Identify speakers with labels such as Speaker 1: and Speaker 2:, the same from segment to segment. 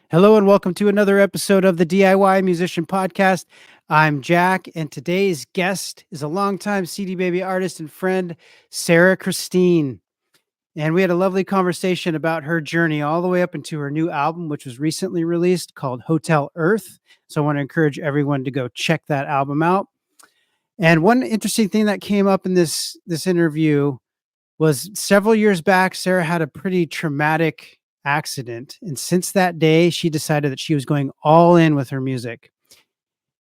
Speaker 1: Hello and welcome to another episode of the DIY Musician Podcast. I'm Jack, and today's guest is a longtime CD Baby artist and friend, Sarah Christine. And we had a lovely conversation about her journey all the way up into her new album, which was recently released called Hotel Earth. So I want to encourage everyone to go check that album out. And one interesting thing that came up in this interview was several years back, Sarah had a pretty traumatic accident. And since that day, she decided that she was going all in with her music.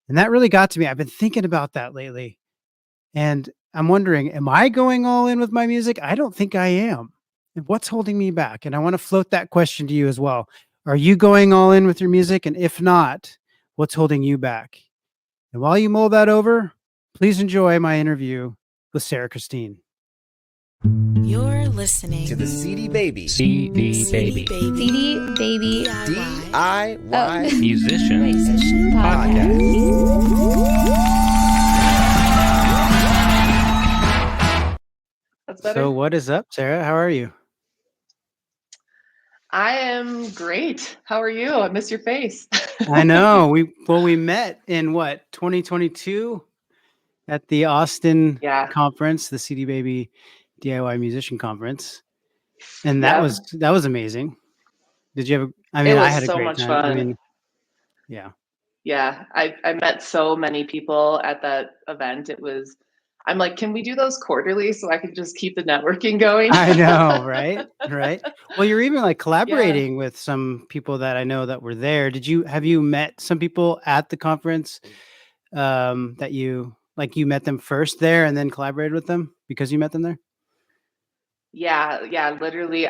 Speaker 1: And that really got to me. I've been thinking about that lately. And I'm wondering, am I going all in with my music? I don't think I am. And what's holding me back? And I want to float that question to you as well. Are you going all in with your music? And if not, what's holding you back? And while you mull that over, please enjoy my interview with Sarah Christine.
Speaker 2: You're listening
Speaker 3: to the CD Baby
Speaker 4: CD Baby
Speaker 2: CD Baby
Speaker 3: DIY
Speaker 4: Musician Podcast.
Speaker 5: That's better.
Speaker 1: So what is up, Sarah? How are you?
Speaker 5: I am great. How are you? I miss your face.
Speaker 1: I know. We met in what, 2022 at the Austin
Speaker 5: Yeah.
Speaker 1: conference, the CD Baby DIY Musician Conference. And that was amazing. Did you have I had a
Speaker 5: so
Speaker 1: great
Speaker 5: much
Speaker 1: time.
Speaker 5: fun.
Speaker 1: Yeah.
Speaker 5: Yeah. I met so many people at that event. I'm like, can we do those quarterly so I can just keep the networking going?
Speaker 1: I know, right? Right. Well, you're even like collaborating with some people that I know that were there. Have you met some people at the conference that you met them first there and then collaborated with them because you met them there?
Speaker 5: Yeah, literally.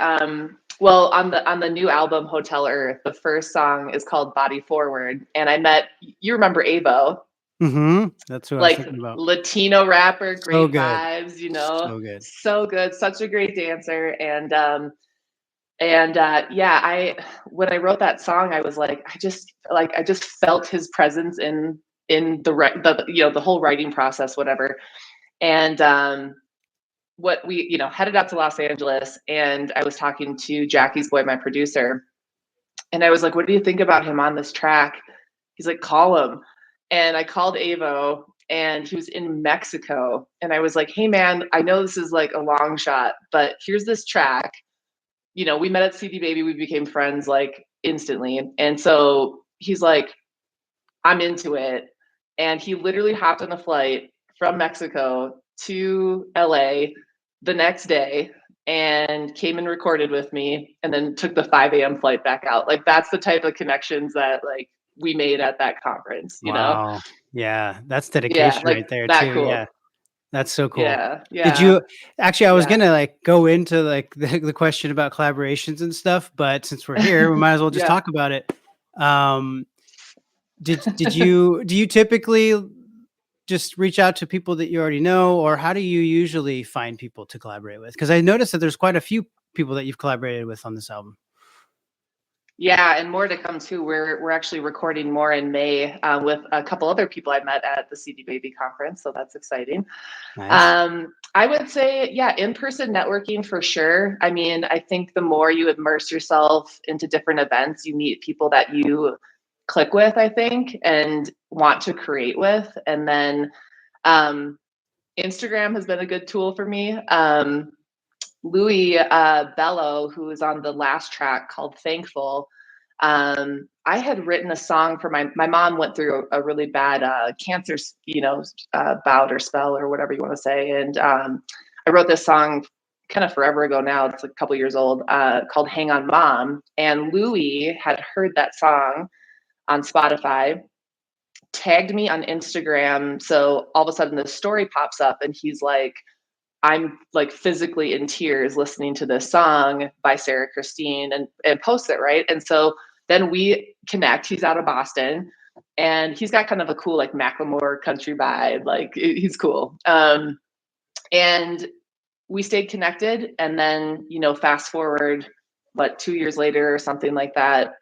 Speaker 5: Well, on the new album Hotel Earth, the first song is called Body Forward, and I met, you remember Avo?
Speaker 1: Mm-hmm. That's what I was thinking about.
Speaker 5: Latino rapper, great
Speaker 1: So good.
Speaker 5: vibes,
Speaker 1: So good.
Speaker 5: so good, such a great dancer, and when I wrote that song, I was like, I just felt his presence in the whole writing process, whatever, and what we headed out to Los Angeles, and I was talking to Jackie's Boy, my producer, and I was like, what do you think about him on this track? He's like, call him. And I called Avo, and he was in Mexico, and I was like, hey man, I know this is like a long shot, but here's this track. We met at CD Baby, we became friends like instantly, and so he's like, I'm into it. And he literally hopped on a flight from Mexico to LA the next day and came and recorded with me, and then took the 5 a.m. flight back out. Like, that's the type of connections that like we made at that conference,
Speaker 1: Wow. Yeah, that's dedication right there
Speaker 5: that
Speaker 1: too.
Speaker 5: cool.
Speaker 1: Yeah. That's so cool.
Speaker 5: Yeah.
Speaker 1: Did you actually, I was gonna like go into like the question about collaborations and stuff, but since we're here, we might as well just talk about it. Do you typically just reach out to people that you already know, or how do you usually find people to collaborate with? Because I noticed that there's quite a few people that you've collaborated with on this album.
Speaker 5: Yeah, and more to come too. We're actually recording more in May with a couple other people I met at the CD Baby conference, so that's exciting.
Speaker 1: Nice.
Speaker 5: I would say, in-person networking for sure. I mean, I think the more you immerse yourself into different events, you meet people that you click with, I think, and want to create with. And then Instagram has been a good tool for me. Louis Bello, who is on the last track called Thankful, I had written a song for my mom went through a really bad cancer, bout or spell or whatever you want to say. And I wrote this song kind of forever ago now. It's like a couple years old, called Hang On Mom. And Louis had heard that song on Spotify, tagged me on Instagram. So all of a sudden this story pops up, and he's like, I'm like physically in tears listening to this song by Sarah Christine, and posts it, right? And so then we connect. He's out of Boston, and he's got kind of a cool like Macklemore country vibe. Like, he's cool. And we stayed connected, and then, fast forward, 2 years later or something like that,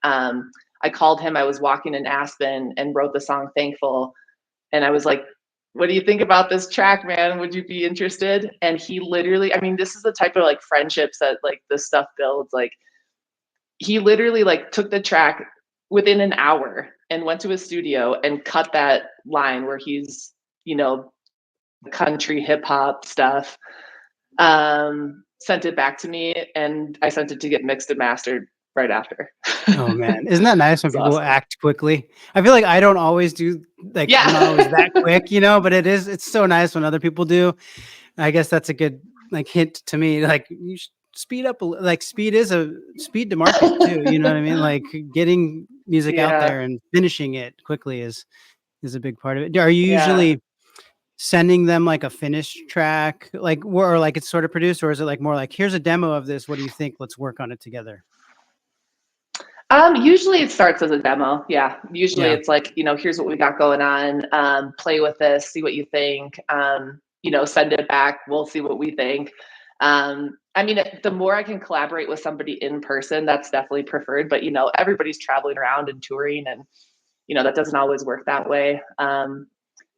Speaker 5: I called him. I was walking in Aspen and wrote the song Thankful. And I was like, what do you think about this track, man? Would you be interested? And he literally, I mean, this is the type of like friendships that like this stuff builds. Like, he literally like took the track, within an hour and went to his studio and cut that line where he's, country hip hop stuff. Sent it back to me, and I sent it to get mixed and mastered right after.
Speaker 1: Oh man, isn't that nice when
Speaker 5: It's
Speaker 1: people
Speaker 5: awesome.
Speaker 1: act quickly? I feel like I don't always do I'm not always that quick, but it's so nice when other people do. I guess that's a good hint to me. Like you should speed up, speed is a speed to market too. You know what I mean? Like getting music out
Speaker 5: Yeah.
Speaker 1: there and finishing it quickly is a big part of it. Are you
Speaker 5: Yeah.
Speaker 1: usually sending them like a finished track, or like it's sort of produced, or is it like more like, here's a demo of this, what do you think? Let's work on it together.
Speaker 5: Usually it starts as a demo. Yeah. Usually
Speaker 1: Yeah.
Speaker 5: it's like, here's what we got going on. Play with this, see what you think. Send it back. We'll see what we think. The more I can collaborate with somebody in person, that's definitely preferred, but everybody's traveling around and touring, and that doesn't always work that way.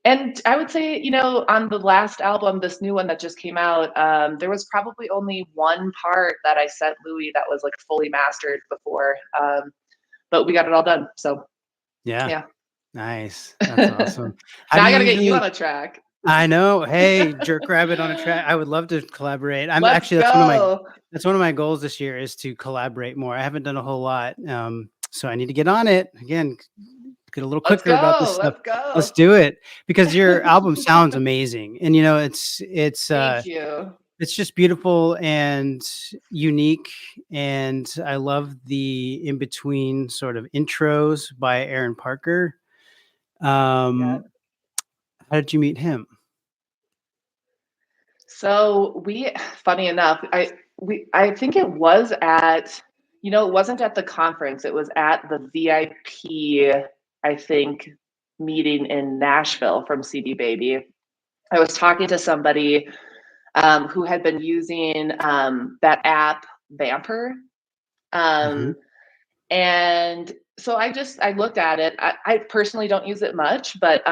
Speaker 5: And I would say, on the last album, this new one that just came out, there was probably only one part that I sent Louis that was like fully mastered before, but we got it all done. So
Speaker 1: Yeah. Nice. That's awesome. How
Speaker 5: now
Speaker 1: do
Speaker 5: I gotta
Speaker 1: you
Speaker 5: get you
Speaker 1: usually-
Speaker 5: on a track.
Speaker 1: I know. Hey, Jerk Rabbit on a track. I would love to collaborate.
Speaker 5: Let's
Speaker 1: that's
Speaker 5: go.
Speaker 1: one of my goals this year is to collaborate more. I haven't done a whole lot. So I need to get on it again, get a little
Speaker 5: Let's
Speaker 1: quicker about this
Speaker 5: go.
Speaker 1: stuff.
Speaker 5: Let's go.
Speaker 1: Let's do it, because your album sounds amazing. And
Speaker 5: Thank you.
Speaker 1: it's just beautiful and unique. And I love the in-between sort of intros by Aaron Parker.
Speaker 5: Yeah.
Speaker 1: How did you meet him?
Speaker 5: So funny enough, I think it was at, it wasn't at the conference. It was at the VIP, I think, meeting in Nashville from CD Baby. I was talking to somebody who had been using that app Vamper. And so I looked at it. I personally don't use it much, but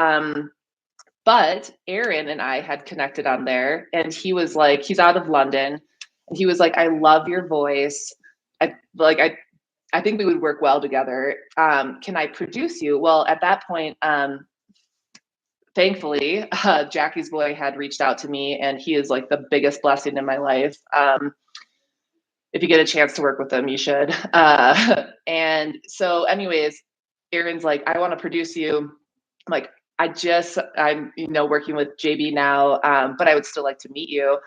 Speaker 5: Aaron and I had connected on there, and he was like, he's out of London, and he was like, I love your voice. I think we would work well together. Can I produce you? Well, at that point, thankfully, Jackie's Boy had reached out to me, and he is like the biggest blessing in my life. If you get a chance to work with him, you should. And so anyways, Aaron's like, I want to produce you. I'm like, I'm working with JB now, but I would still like to meet you.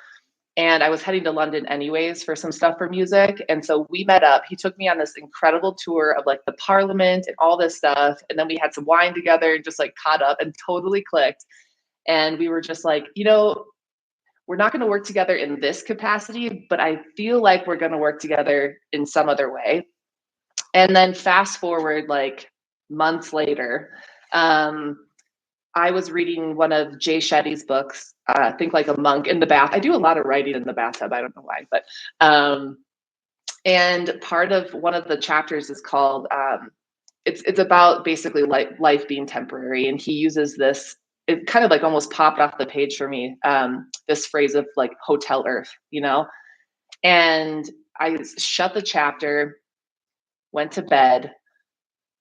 Speaker 5: And I was heading to London anyways for some stuff for music. And so we met up. He took me on this incredible tour of like the Parliament and all this stuff. And then we had some wine together and just like caught up and totally clicked. And we were just like, we're not going to work together in this capacity, but I feel like we're going to work together in some other way. And then fast forward like months later, I was reading one of Jay Shetty's books, Think Like a Monk, in the bath. I do a lot of writing in the bathtub. I don't know why, but and part of one of the chapters is called it's about basically life being temporary, and he uses this. It kind of like almost popped off the page for me. This phrase of like Hotel Earth, and I shut the chapter, went to bed,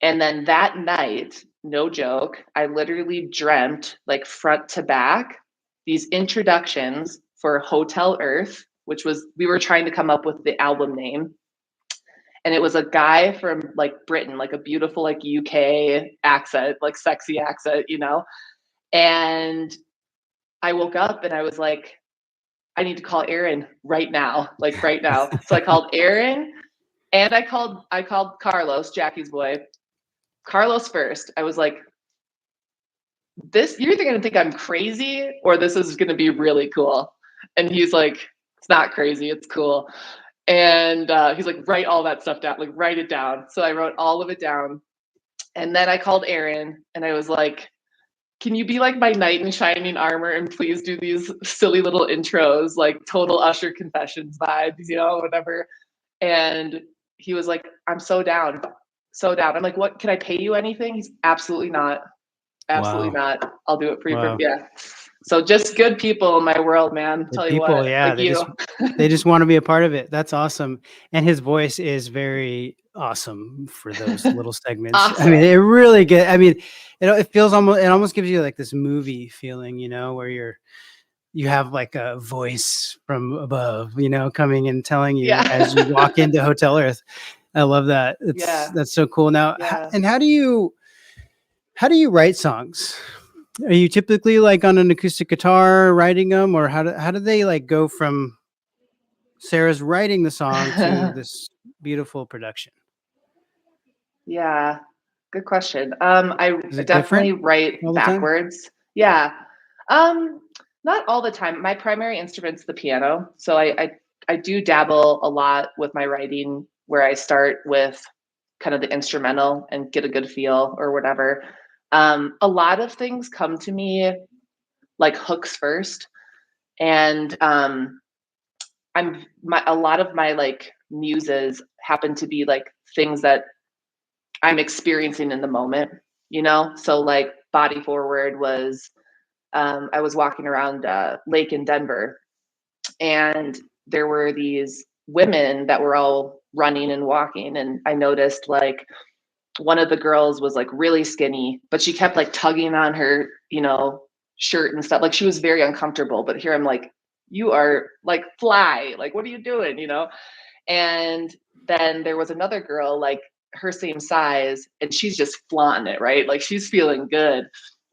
Speaker 5: and then that night, no joke, I literally dreamt like front to back these introductions for Hotel Earth, which was, we were trying to come up with the album name. And it was a guy from like Britain, like a beautiful like UK accent, like sexy accent, And I woke up and I was like, I need to call Aaron right now, like right now. So I called Aaron, and I called Carlos, Jackie's Boy. Carlos first. I was like, you're either going to think I'm crazy or this is going to be really cool. And he's like, it's not crazy, it's cool. And he's like, write all that stuff down, like write it down. So I wrote all of it down. And then I called Aaron and I was like, can you be like my knight in shining armor and please do these silly little intros, like total Usher Confessions vibes, whatever. And he was like, I'm so down. So down. I'm like, what, can I pay you anything? He's absolutely not. Absolutely not. I'll do it for you.
Speaker 1: Wow.
Speaker 5: Yeah. So just good people in my world, man.
Speaker 1: The
Speaker 5: Tell you
Speaker 1: people,
Speaker 5: what,
Speaker 1: yeah,
Speaker 5: like you.
Speaker 1: they just want to be a part of it. That's awesome. And his voice is very awesome for those little segments. I mean,
Speaker 5: Awesome.
Speaker 1: it really get. I mean, it feels almost. It almost gives you like this movie feeling, where you have like a voice from above, coming and telling you
Speaker 5: Yeah.
Speaker 1: as you walk into Hotel Earth. I love that.
Speaker 5: Yeah.
Speaker 1: That's so cool. Now,
Speaker 5: Yeah.
Speaker 1: and how do you write songs? Are you typically like on an acoustic guitar writing them, or how do they like go from Sarah's writing the song to this beautiful production?
Speaker 5: Yeah. Good question. I
Speaker 1: Is it different
Speaker 5: definitely write
Speaker 1: all the time?
Speaker 5: backwards. Yeah. Um, Not all the time. My primary instrument's the piano. So I do dabble a lot with my writing where I start with kind of the instrumental and get a good feel or whatever. A lot of things come to me like hooks first. And a lot of my like muses happen to be like things that I'm experiencing in the moment, So like Body Forward was I was walking around lake in Denver, and there were these women that were all running and walking, and I noticed like one of the girls was like really skinny, but she kept like tugging on her, shirt and stuff. Like she was very uncomfortable. But here I'm like, you are like fly. Like, what are you doing? And then there was another girl like her same size, and she's just flaunting it, right? Like she's feeling good.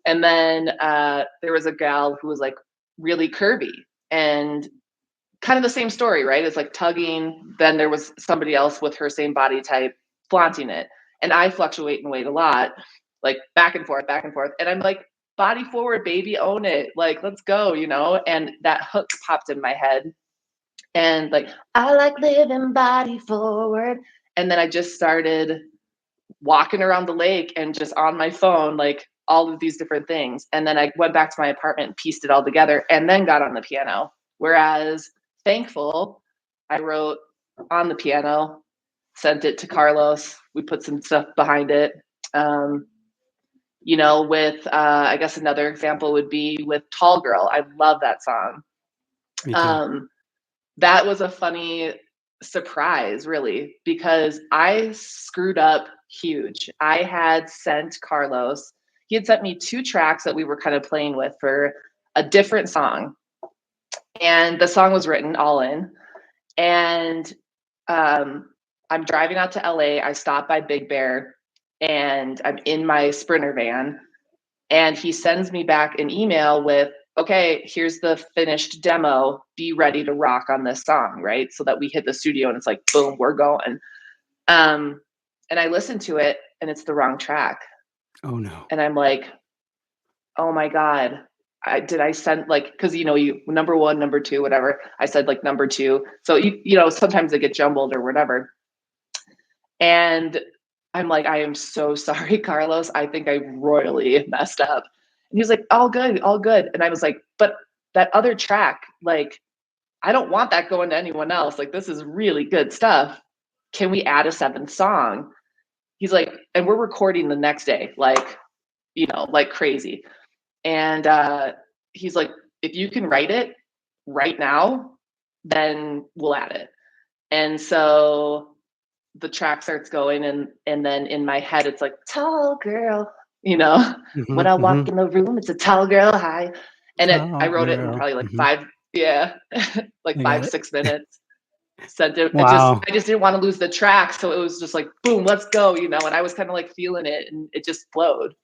Speaker 5: And then there was a gal who was like really curvy and kind of the same story, right? It's like tugging. Then there was somebody else with her same body type flaunting it. And I fluctuate in weight a lot, like back and forth, back and forth. And I'm like, body forward, baby, own it. Like, let's go, And that hook popped in my head. And like, I like living body forward. And then I just started walking around the lake and just on my phone, like all of these different things. And then I went back to my apartment and pieced it all together and then got on the piano. Whereas Thankful, I wrote on the piano, sent it to Carlos. We put some stuff behind it. With I guess another example would be with Tall Girl. I love that song.
Speaker 1: Me too.
Speaker 5: That was a funny surprise, really, because I screwed up huge. I had sent Carlos, he had sent me 2 tracks that we were kind of playing with for a different song. And the song was written all in. And I'm driving out to LA. I stop by Big Bear and I'm in my Sprinter van. And he sends me back an email with, okay, here's the finished demo. Be ready to rock on this song, right? So that we hit the studio and it's like, boom, we're going. And I listened to it and it's the wrong track.
Speaker 1: Oh no.
Speaker 5: And I'm like, oh my God. Did I send like, cause you number 1, number 2, whatever. I said like number 2. So, sometimes they get jumbled or whatever. And I'm like, I am so sorry, Carlos. I think I royally messed up. And he was like, all good, all good. And I was like, but that other track, like, I don't want that going to anyone else. Like, this is really good stuff. Can we add a 7th song? He's like, and we're recording the next day, like, like crazy. And he's like, if you can write it right now, then we'll add it. And so the track starts going and then in my head, it's like, tall girl,
Speaker 1: Mm-hmm,
Speaker 5: when I walk in the room, it's a tall girl high. And I wrote it in probably like 5, like 5-6 minutes. Sent it.
Speaker 1: Wow.
Speaker 5: I just didn't want to lose the track. So it was just like, boom, let's go, and I was kind of like feeling it and it just flowed.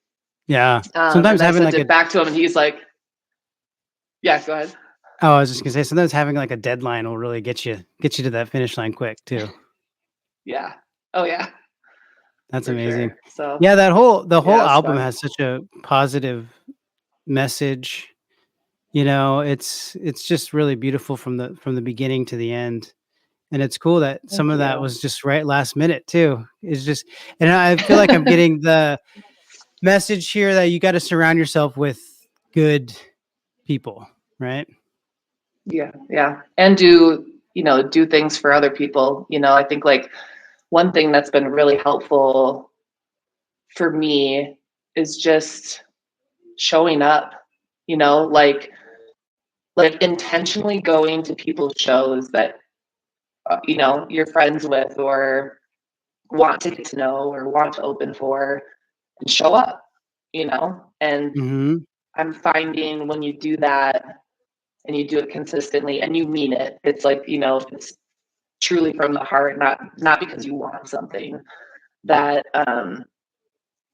Speaker 1: Yeah.
Speaker 5: Sometimes having I sent it back to him and he's like, yeah, go ahead.
Speaker 1: Oh, I was just gonna say sometimes having like a deadline will really get you to that finish line quick too.
Speaker 5: Yeah. Oh yeah.
Speaker 1: That's
Speaker 5: For
Speaker 1: amazing.
Speaker 5: sure. So
Speaker 1: Yeah, the whole album
Speaker 5: fun.
Speaker 1: has such a positive message. It's just really beautiful from the beginning to the end. And it's cool that some of that was just right last minute too. It's just, and I feel like I'm getting the message here that you got to surround yourself with good people, right?
Speaker 5: Yeah. Yeah. And do things for other people. I think like one thing that's been really helpful for me is just showing up, like intentionally going to people's shows that you're friends with or want to get to know or want to open for, and show up, and
Speaker 1: Mm-hmm.
Speaker 5: I'm finding when you do that and you do it consistently and you mean it, it's like, it's truly from the heart, not because you want something, that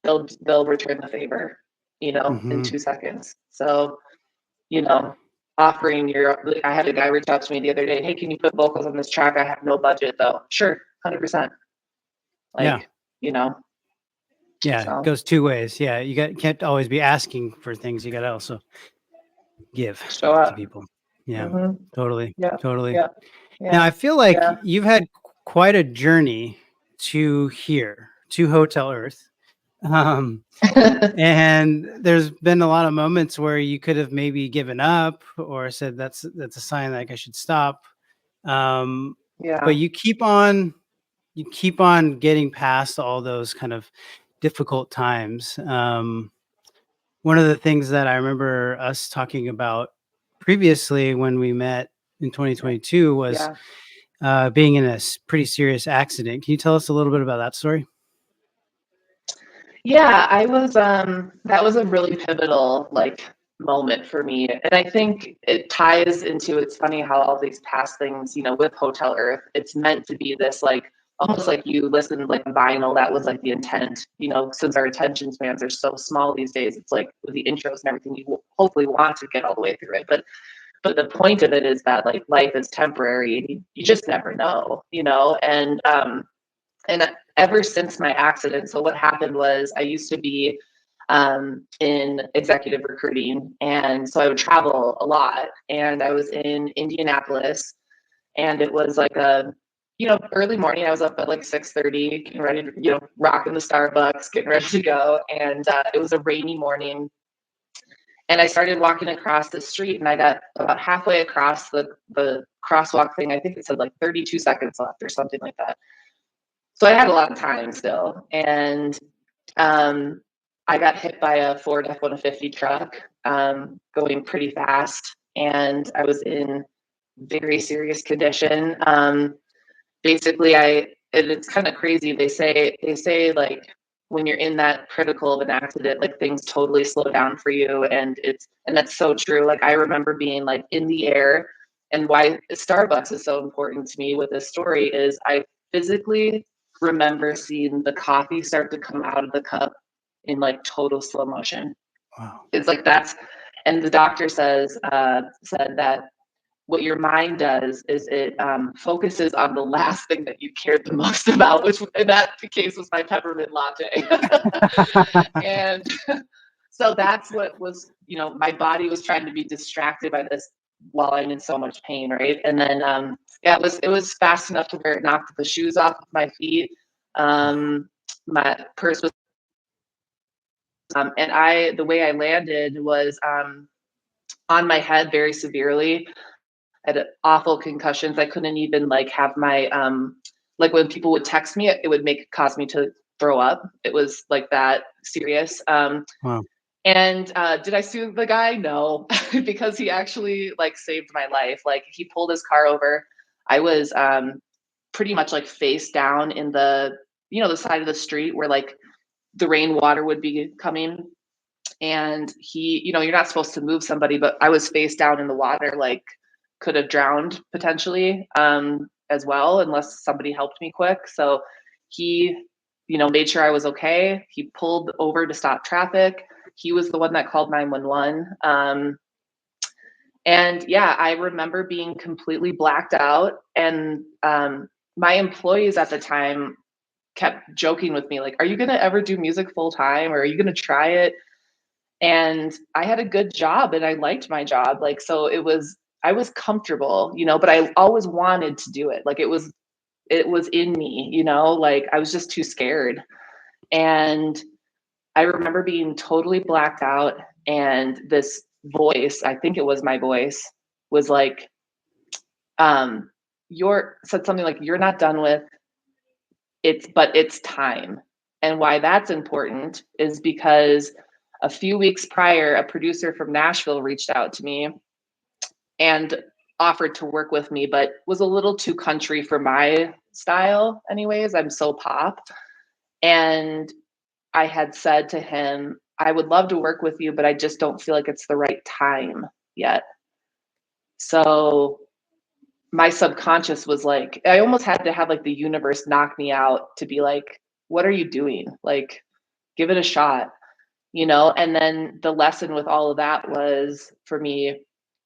Speaker 5: they'll return the favor, in
Speaker 1: Mm-hmm.
Speaker 5: 2 seconds. So, offering I had a guy reach out to me the other day, hey, can you put vocals on this track? I have no budget though. Sure, 100%.
Speaker 1: Yeah.
Speaker 5: Like,
Speaker 1: Yeah. It
Speaker 5: so
Speaker 1: goes two ways. Yeah. Can't always be asking for things. You got to also give
Speaker 5: show
Speaker 1: to
Speaker 5: up.
Speaker 1: people. Yeah.
Speaker 5: Hmm.
Speaker 1: Totally.
Speaker 5: Yeah.
Speaker 1: Totally.
Speaker 5: Yeah.
Speaker 1: Now,
Speaker 5: Yeah.
Speaker 1: I feel like
Speaker 5: Yeah.
Speaker 1: you've had quite a journey to here, to Hotel Earth. And there's been a lot of moments where you could have maybe given up or said that's a sign like I should stop.
Speaker 5: Yeah.
Speaker 1: But you keep on getting past all those kind of difficult times. One of the things that I remember us talking about previously when we met in 2022 was
Speaker 5: Yeah.
Speaker 1: being in a pretty serious accident. Can you tell us a little bit about that story?
Speaker 5: Yeah, I was that was a really pivotal moment for me. And I think it ties into, it's funny how all these past things, with Hotel Earth, it's meant to be this almost like you listened like vinyl, that was like the intent, since our attention spans are so small these days, it's like with the intros and everything, you hopefully want to get all the way through it. But the point of it is that life is temporary. You just never know, and ever since my accident, so what happened was I used to be in executive recruiting. And so I would travel a lot. And I was in Indianapolis. And it was like early morning. I was up at 6:30, getting ready to, rocking the Starbucks, getting ready to go. And it was a rainy morning. And I started walking across the street, and I got about halfway across the crosswalk thing. I think it said 32 seconds left or something like that. So I had a lot of time still, and I got hit by a Ford F-150 truck going pretty fast, and I was in very serious condition. Basically, it's kind of crazy. They say when you're in that critical of an accident, things totally slow down for you, and that's so true. I remember being in the air, and why Starbucks is so important to me with this story is I physically remember seeing the coffee start to come out of the cup in total slow motion.
Speaker 1: Wow.
Speaker 5: It's and the doctor said that what your mind does is it focuses on the last thing that you cared the most about, which in that case was my peppermint latte. And so that's what was, my body was trying to be distracted by this while I'm in so much pain, right? And then it was fast enough to where it knocked the shoes off of my feet. My purse was and the way I landed was on my head very severely. I had awful concussions. I couldn't even have my when people would text me, it would cause me to throw up. It was that serious.
Speaker 1: Wow.
Speaker 5: And did I sue the guy? No, because he actually saved my life. He pulled his car over. I was pretty much face down in the the side of the street where the rainwater would be coming. And he, you're not supposed to move somebody, but I was face down in the water, could have drowned potentially as well, unless somebody helped me quick. So he, made sure I was okay. He pulled over to stop traffic. He was the one that called 911. And yeah, I remember being completely blacked out. And my employees at the time kept joking with me, are you going to ever do music full time, or are you going to try it? And I had a good job and I liked my job. So I was comfortable, but I always wanted to do it. It was in me, I was just too scared. And I remember being totally blacked out, and this voice, I think it was my voice, was said something you're not done with but it's time. And why that's important is because a few weeks prior, a producer from Nashville reached out to me and offered to work with me, but was a little too country for my style anyways. I'm so pop. And I had said to him, I would love to work with you, but I just don't feel like it's the right time yet. So my subconscious was like, I almost had to have like the universe knock me out to be like, what are you doing? Like, give it a shot, you know? And then the lesson with all of that was, for me,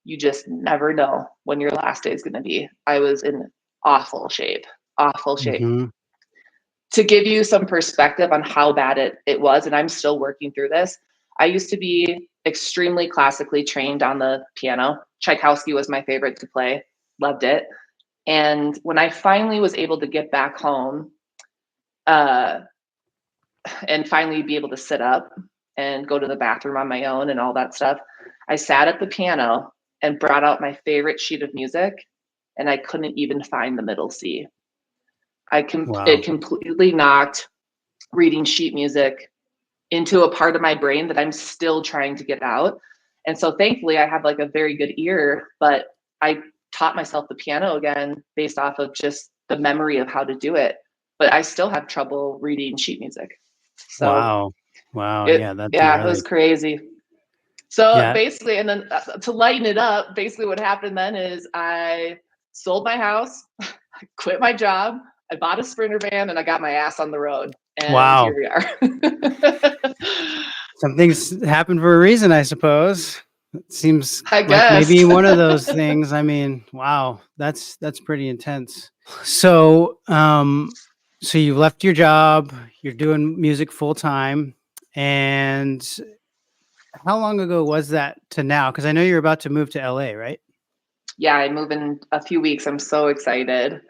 Speaker 5: you just never know when your last day is going to be. I was in awful shape.
Speaker 1: Mhm.
Speaker 5: To give you some perspective on how bad it was, and I'm still working through this, I used to be extremely classically trained on the piano. Tchaikovsky was my favorite to play, loved it. And when I finally was able to get back home and finally be able to sit up and go to the bathroom on my own and all that stuff, I sat at the piano and brought out my favorite sheet of music, and I couldn't even find the middle C.
Speaker 1: Wow.
Speaker 5: It completely knocked reading sheet music into a part of my brain that I'm still trying to get out. And so thankfully I have like a very good ear, but I taught myself the piano again based off of just the memory of how to do it. But I still have trouble reading sheet music. So
Speaker 1: Wow.
Speaker 5: it
Speaker 1: Yeah, that's
Speaker 5: it was crazy. So
Speaker 1: Yeah.
Speaker 5: basically, and then to lighten it up, basically what happened then is I sold my house, I quit my job, I bought a Sprinter van, and I got my ass on the road. And
Speaker 1: Wow.
Speaker 5: here we are.
Speaker 1: Some things happen for a reason, I suppose. It seems
Speaker 5: I
Speaker 1: like
Speaker 5: guess.
Speaker 1: maybe one of those things. I mean, wow, that's pretty intense. So, so you left your job, you're doing music full time, and how long ago was that to now? Because I know you're about to move to LA, right?
Speaker 5: Yeah, I move in a few weeks. I'm so excited.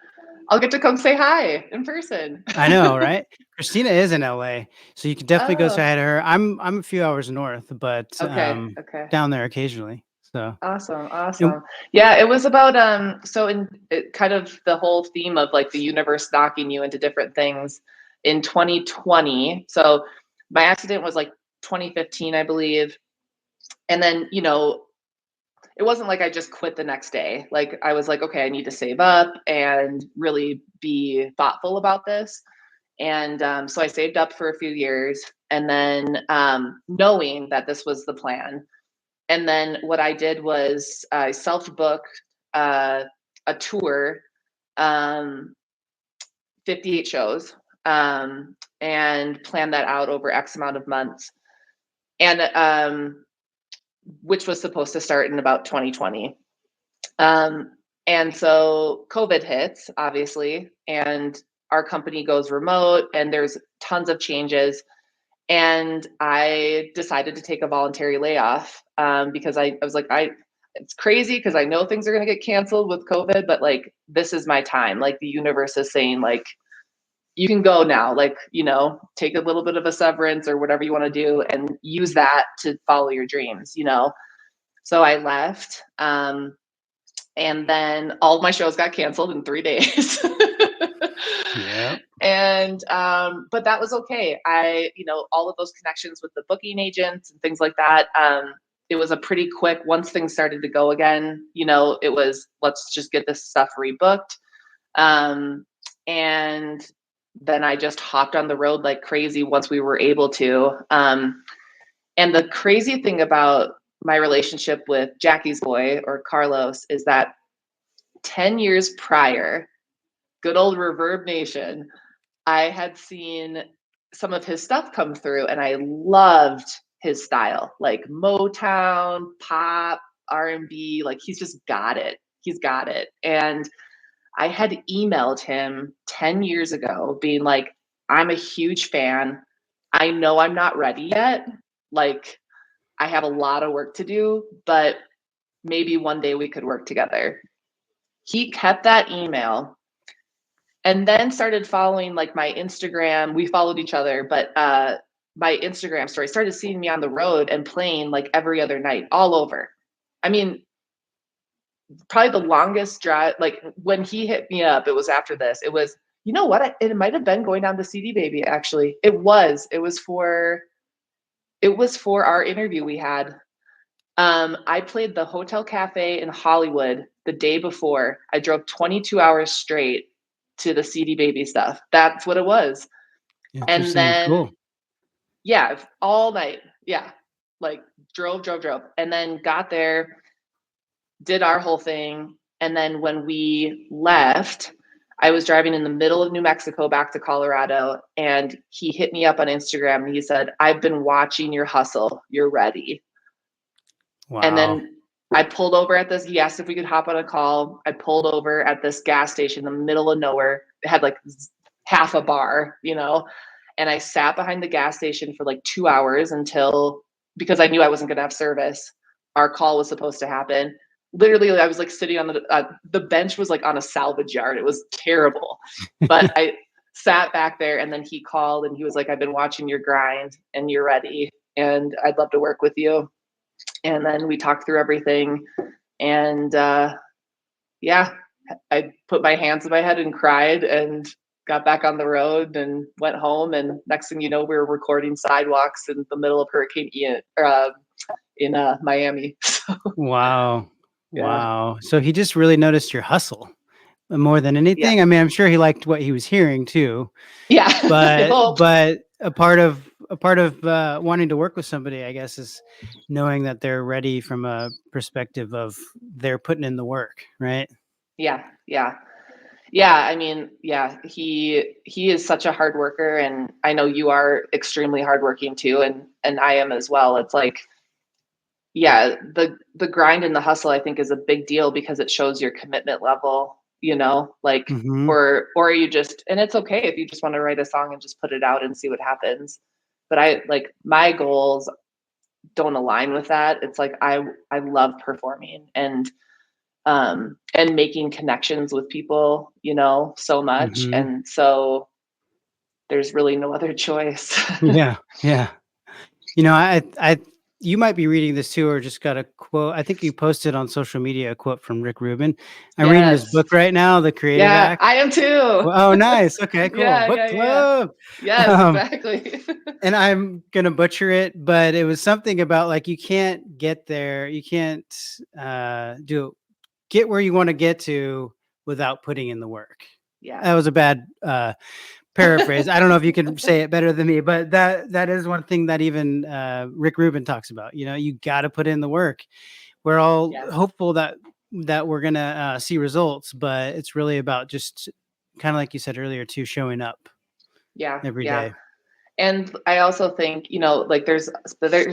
Speaker 5: I'll get to come say hi in person.
Speaker 1: I know, right? Christina is in LA, so you can definitely go say
Speaker 5: Oh,
Speaker 1: hi to her. I'm a few hours north, but
Speaker 5: okay. Okay.
Speaker 1: down there occasionally. So,
Speaker 5: Awesome.
Speaker 1: and-
Speaker 5: Awesome. Yeah, it was about so in it, kind of the whole theme of like the universe knocking you into different things in 2020. So my accident was like 2015, I believe. And then, you know, it wasn't like I just quit the next day. Like I was like, okay, I need to save up and really be thoughtful about this. And so I saved up for a few years, and then knowing that this was the plan. And then what I did was I self-booked a tour, um, 58 shows, and planned that out over X amount of months. And which was supposed to start in about 2020. Um, and so COVID hits, obviously, and our company goes remote, and there's tons of changes. And I decided to take a voluntary layoff because I was like, it's crazy because I know things are going to get canceled with COVID, but like, this is my time. Like, the universe is saying, like, you can go now, like, you know, take a little bit of a severance or whatever you want to do and use that to follow your dreams, you know? So I left. And then all of my shows got canceled in 3 days.
Speaker 1: yeah.
Speaker 5: And but that was okay. I, you know, all of those connections with the booking agents and things like that, it was a pretty quick, once things started to go again, you know, it was, let's just get this stuff rebooked. And then I just hopped on the road like crazy once we were able to. And the crazy thing about my relationship with Jackie's boy, or Carlos, is that 10 years prior, good old Reverb Nation, I had seen some of his stuff come through, and I loved his style, like Motown, pop, R&B, like he's just got it. He's got it. And I had emailed him 10 years ago being like, I'm a huge fan. I know I'm not ready yet. Like, I have a lot of work to do, but maybe one day we could work together. He kept that email and then started following like my Instagram. We followed each other, but my Instagram story, started seeing me on the road and playing like every other night all over. I mean, probably the longest drive, like when he hit me up, it was after this. It was, you know what? It might have been going down to CD Baby, actually. It was It was for our interview we had. I played the Hotel Cafe in Hollywood the day before. I drove 22 hours straight to the CD Baby stuff. That's what it was. And
Speaker 1: Interesting.
Speaker 5: then,
Speaker 1: Cool.
Speaker 5: yeah, all night. Yeah. Like drove, and then got there, did our whole thing. And then when we left, I was driving in the middle of New Mexico back to Colorado, and he hit me up on Instagram and he said, "I've been watching your hustle. You're ready."
Speaker 1: Wow.
Speaker 5: And then I pulled over at this. He asked if we could hop on a call. I pulled over at this gas station in the middle of nowhere. It had like half a bar, and I sat behind the gas station for like 2 hours because I knew I wasn't going to have service. Our call was supposed to happen. Literally, I was like sitting on the bench was like on a salvage yard. It was terrible, but I sat back there, and then he called and he was like, "I've been watching your grind and you're ready, and I'd love to work with you." And then we talked through everything, and yeah, I put my hands in my head and cried and got back on the road and went home. And next thing you know, we were recording Sidewalks in the middle of Hurricane Ian in Miami.
Speaker 1: Wow.
Speaker 5: Yeah.
Speaker 1: Wow. So he just really noticed your hustle more than anything.
Speaker 5: Yeah.
Speaker 1: I mean, I'm sure he liked what he was hearing too,
Speaker 5: Yeah.
Speaker 1: but a part of wanting to work with somebody, I guess, is knowing that they're ready from a perspective of they're putting in the work, right?
Speaker 5: Yeah. I mean, yeah, he is such a hard worker, and I know you are extremely hardworking too, and I am as well. It's like, yeah, the grind and the hustle, I think, is a big deal because it shows your commitment level, like,
Speaker 1: Mhm.
Speaker 5: or you just, and it's okay if you just want to write a song and just put it out and see what happens. But my goals don't align with that. It's like, I love performing and making connections with people, so much.
Speaker 1: Mhm.
Speaker 5: And so there's really no other choice.
Speaker 1: Yeah. I you might be reading this too, or just got a quote. I think you posted on social media a quote from Rick Rubin. I'm reading his
Speaker 5: Yes.
Speaker 1: book right now, The Creative
Speaker 5: Yeah,
Speaker 1: Act.
Speaker 5: I am too.
Speaker 1: Oh, nice. Okay, cool.
Speaker 5: Yeah,
Speaker 1: Book
Speaker 5: yeah.
Speaker 1: club.
Speaker 5: Yes,
Speaker 1: Um,
Speaker 5: exactly.
Speaker 1: And I'm gonna butcher it, but it was something about like you can't get there, you can't get where you want to get to without putting in the work.
Speaker 5: Yeah.
Speaker 1: That was a bad paraphrase. I don't know if you can say it better than me, but that is one thing that even Rick Rubin talks about. You got to put in the work. We're all
Speaker 5: Yes.
Speaker 1: hopeful that we're gonna see results, but it's really about just kind of like you said earlier too, showing up
Speaker 5: Yeah.
Speaker 1: every
Speaker 5: yeah.
Speaker 1: day.
Speaker 5: And I also think, like there's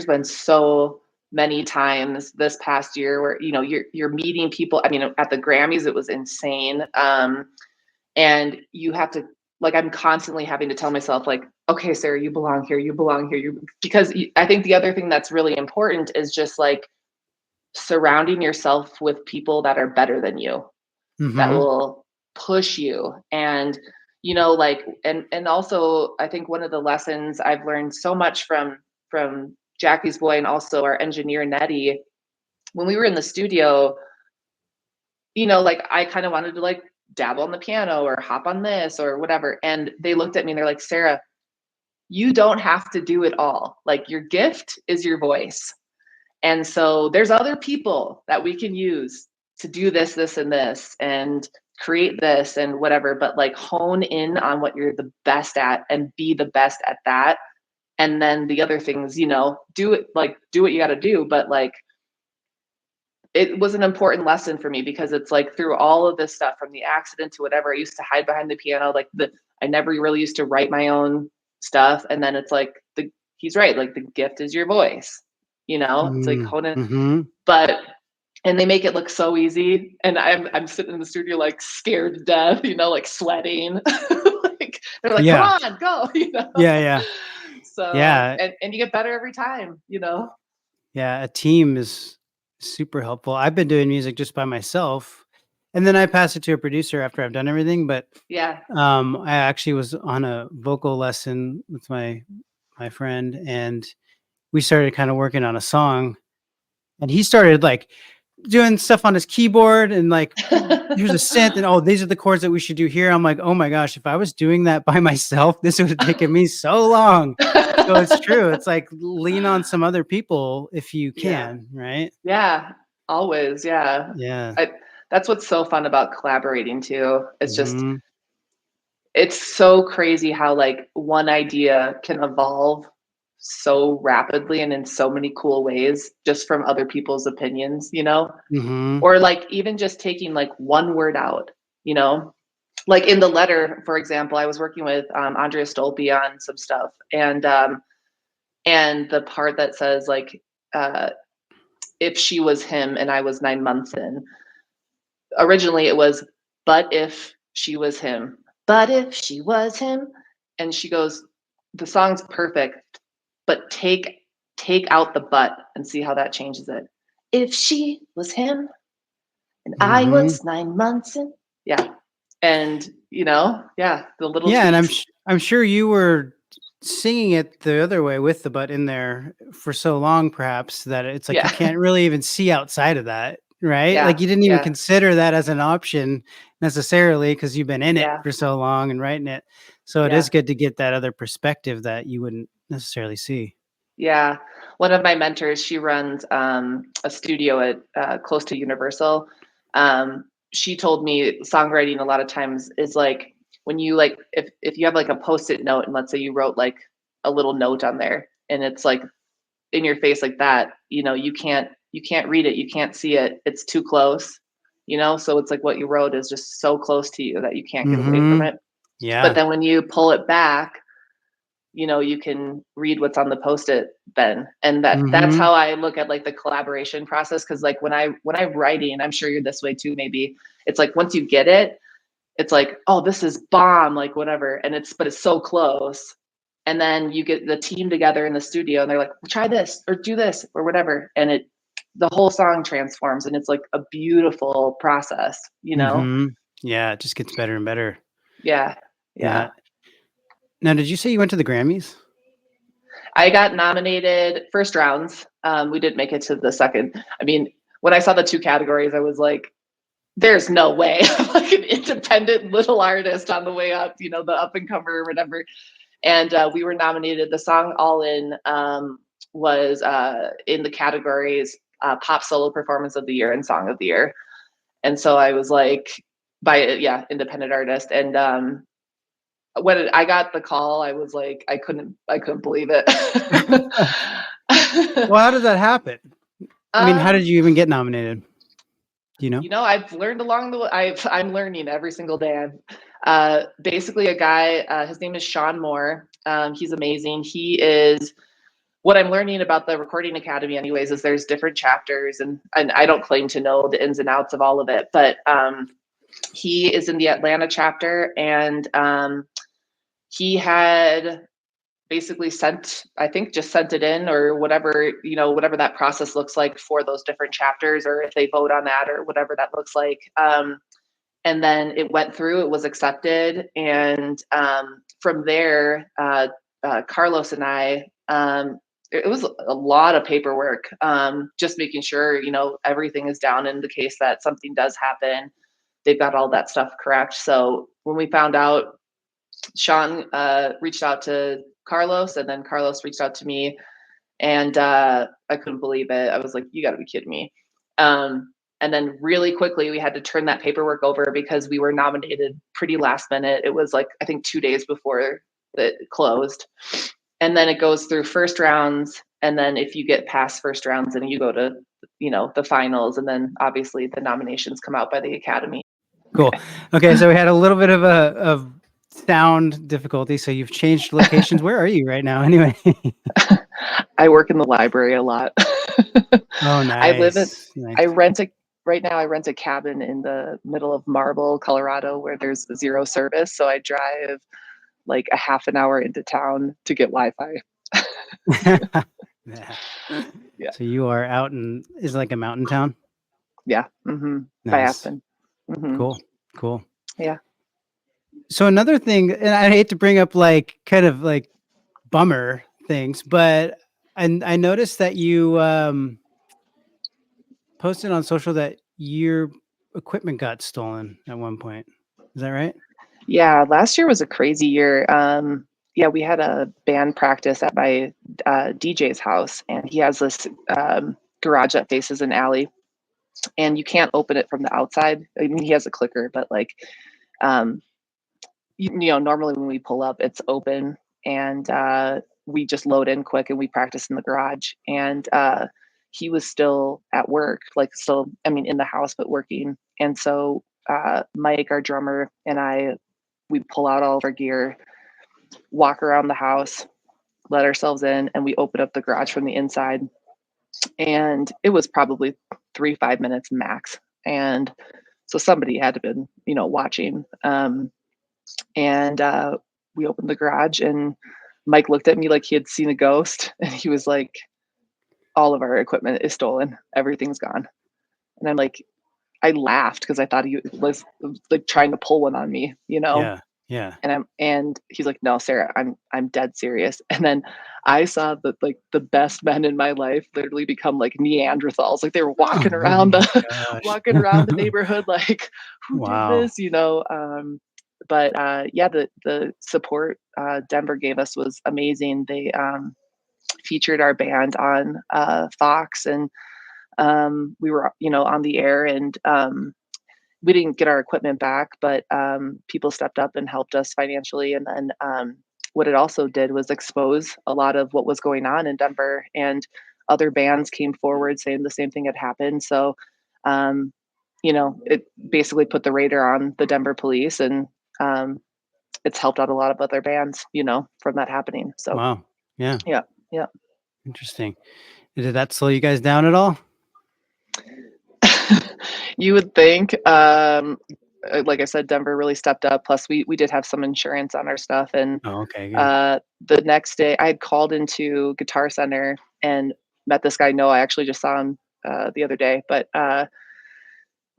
Speaker 5: been so many times this past year where, you're meeting people. I mean, at the Grammys, it was insane. And you have to, like, I'm constantly having to tell myself, like, okay, Sarah, you belong here. Because I think the other thing that's really important is just like surrounding yourself with people that are better than you, that
Speaker 1: Mhm.
Speaker 5: will push you. And, like, and also I think one of the lessons I've learned so much from Jackie's boy and also our engineer, Nettie, when we were in the studio, like I kind of wanted to like dabble on the piano or hop on this or whatever. And they looked at me and they're like, "Sarah, you don't have to do it all. Like, your gift is your voice. And so there's other people that we can use to do this, and this, and create this and whatever, but like hone in on what you're the best at and be the best at that. And then the other things, do what you got to do." But like, it was an important lesson for me because it's like through all of this stuff, from the accident to whatever, I used to hide behind the piano. I never really used to write my own stuff. And then it's like, he's right. Like, the gift is your voice, it's like hone in.
Speaker 1: Mhm.
Speaker 5: And they make it look so easy. And I'm sitting in the studio, like scared to death, like sweating. Like, they're like,
Speaker 1: Yeah.
Speaker 5: "Come on, go,"
Speaker 1: Yeah.
Speaker 5: So,
Speaker 1: Yeah.
Speaker 5: and you get better every time,
Speaker 1: Yeah, a team is super helpful. I've been doing music just by myself, and then I pass it to a producer after I've done everything. But
Speaker 5: Yeah.
Speaker 1: I actually was on a vocal lesson with my friend, and we started kind of working on a song. And he started like doing stuff on his keyboard and like, here's a synth and oh, these are the chords that we should do here. I'm like, oh my gosh, if I was doing that by myself, this would have taken me so long. So it's true. It's like lean on some other people if you can, right?
Speaker 5: Yeah, always. Yeah.
Speaker 1: Yeah.
Speaker 5: That's what's so fun about collaborating too. It's just,
Speaker 1: Mhm.
Speaker 5: it's so crazy how like one idea can evolve so rapidly and in so many cool ways just from other people's opinions,
Speaker 1: Mhm.
Speaker 5: or like even just taking like one word out, you know, like in the letter, for example, I was working with Andrea Stolpe on some stuff, and the part that says like, if she was him and I was 9 months in, originally it was, but if she was him, but if she was him, and she goes, the song's perfect, but take out the but and see how that changes it. If she was him and I
Speaker 1: Mhm.
Speaker 5: was 9 months in, yeah, and yeah, the little
Speaker 1: Yeah, and
Speaker 5: tweaks.
Speaker 1: I'm sure you were singing it the other way with the butt in there for so long, perhaps that it's like you
Speaker 5: Yeah,
Speaker 1: can't really even see outside of that, right?
Speaker 5: yeah,
Speaker 1: Like you didn't even
Speaker 5: yeah,
Speaker 1: consider that as an option necessarily because you've been in it
Speaker 5: yeah,
Speaker 1: for so long and writing it. So it
Speaker 5: yeah.
Speaker 1: is good to get that other perspective that you wouldn't necessarily see.
Speaker 5: Yeah. One of my mentors, she runs a studio at close to Universal. She told me songwriting a lot of times is like when you like if you have like a post-it note and let's say you wrote like a little note on there and it's like in your face like that, you can't read it, you can't see it, it's too close, so it's like what you wrote is just so close to you that you can't get away from
Speaker 1: Mhm.
Speaker 5: it. But
Speaker 1: Yeah.
Speaker 5: then when you pull it back, you can read what's on the post-it then. And that's
Speaker 1: Mhm.
Speaker 5: how I look at like the collaboration process. Cause like when I'm writing, I'm sure you're this way too, maybe it's like once you get it, it's like, oh, this is bomb, like whatever. But it's so close. And then you get the team together in the studio and they're like, well, try this or do this or whatever. And the whole song transforms and it's like a beautiful process.
Speaker 1: Mhm. Yeah, it just gets better and better.
Speaker 5: Yeah. Yeah.
Speaker 1: Yeah. Now, did you say you went to the Grammys?
Speaker 5: I got nominated first rounds. We didn't make it to the second. I mean, when I saw the two categories, I was like, there's no way I'm like an independent little artist on the way up, the up and comer or whatever. And we were nominated. The song All In was in the categories pop solo performance of the year and song of the year. And so I was like, independent artist. And when I got the call, I was like, I couldn't believe it.
Speaker 1: Well, how did that happen? I mean, how
Speaker 5: um,
Speaker 1: did you even get nominated? Do you know?
Speaker 5: I've learned along the way. I'm learning every single day. Basically a guy. His name is Sean Moore. He's amazing. He is what I'm learning about the Recording Academy, anyways. Is there's different chapters, and I don't claim to know the ins and outs of all of it, but he is in the Atlanta chapter, and he had basically I think just sent it in or whatever that process looks like for those different chapters, or if they vote on that or whatever that looks like. And then it went through, it was accepted. And from there, Carlos and I, it was a lot of paperwork, just making sure, everything is down in the case that something does happen. They've got all that stuff correct. So when we found out, Sean reached out to Carlos, and then Carlos reached out to me, and I couldn't believe it. I was like, "You got to be kidding me!" And then really quickly, we had to turn that paperwork over because we were nominated pretty last minute. It was like I think 2 days before it closed, and then it goes through first rounds, and then if you get past first rounds, then you go to the finals, and then obviously the nominations come out by the Academy.
Speaker 1: Cool. Okay, so we had a little bit of sound difficulty. So you've changed locations. Where are you right now? Anyway.
Speaker 5: I work in the library a lot.
Speaker 1: Oh,
Speaker 5: I live in
Speaker 1: nice. Nice.
Speaker 5: I rent a right now I rent a cabin in the middle of Marble, Colorado, where there's zero service. So I drive like a half an hour into town to get Wi-Fi.
Speaker 1: Yeah.
Speaker 5: Yeah.
Speaker 1: So you are out in is it like a mountain town?
Speaker 5: Yeah. Mm-hmm. By
Speaker 1: Nice.
Speaker 5: Aspen. Mm-hmm.
Speaker 1: Cool. Cool.
Speaker 5: Yeah.
Speaker 1: So another thing, and I hate to bring up like kind of like bummer things, but I noticed that you posted on social that your equipment got stolen at one point. Is that right?
Speaker 5: Yeah, last year was a crazy year. Yeah, we had a band practice at my DJ's house, and he has this garage that faces an alley, and you can't open it from the outside. I mean, he has a clicker, but like, um, normally when we pull up, it's open, and we just load in quick and we practice in the garage. And he was still at work, like still, I mean, in the house, but working. And so Mike, our drummer, and I, we pull out all of our gear, walk around the house, let ourselves in, and we open up the garage from the inside. And it was probably 5 minutes max. And so somebody had to been, watching. And we opened the garage, and Mike looked at me like he had seen a ghost, and he was like, all of our equipment is stolen. Everything's gone. And I'm like, I laughed because I thought he was like trying to pull one on me,
Speaker 1: Yeah. Yeah.
Speaker 5: And he's like, no, Sarah, I'm dead serious. And then I saw that like the best men in my life literally become like Neanderthals. Like they were walking
Speaker 1: Oh
Speaker 5: around
Speaker 1: my
Speaker 5: the
Speaker 1: gosh.
Speaker 5: walking around the neighborhood, like, who
Speaker 1: Wow.
Speaker 5: did this, But yeah, the support Denver gave us was amazing. They featured our band on Fox, and we were, on the air, and we didn't get our equipment back, but people stepped up and helped us financially. And then what it also did was expose a lot of what was going on in Denver, and other bands came forward saying the same thing had happened. So, it basically put the radar on the Denver police, and it's helped out a lot of other bands, from that happening. So,
Speaker 1: Wow. Yeah.
Speaker 5: yeah, yeah.
Speaker 1: Interesting. Did that slow you guys down at all?
Speaker 5: You would think, like I said, Denver really stepped up. Plus, we did have some insurance on our stuff, and
Speaker 1: Oh, okay. Good.
Speaker 5: the next day, I had called into Guitar Center and met this guy. Noah, I actually just saw him the other day, but and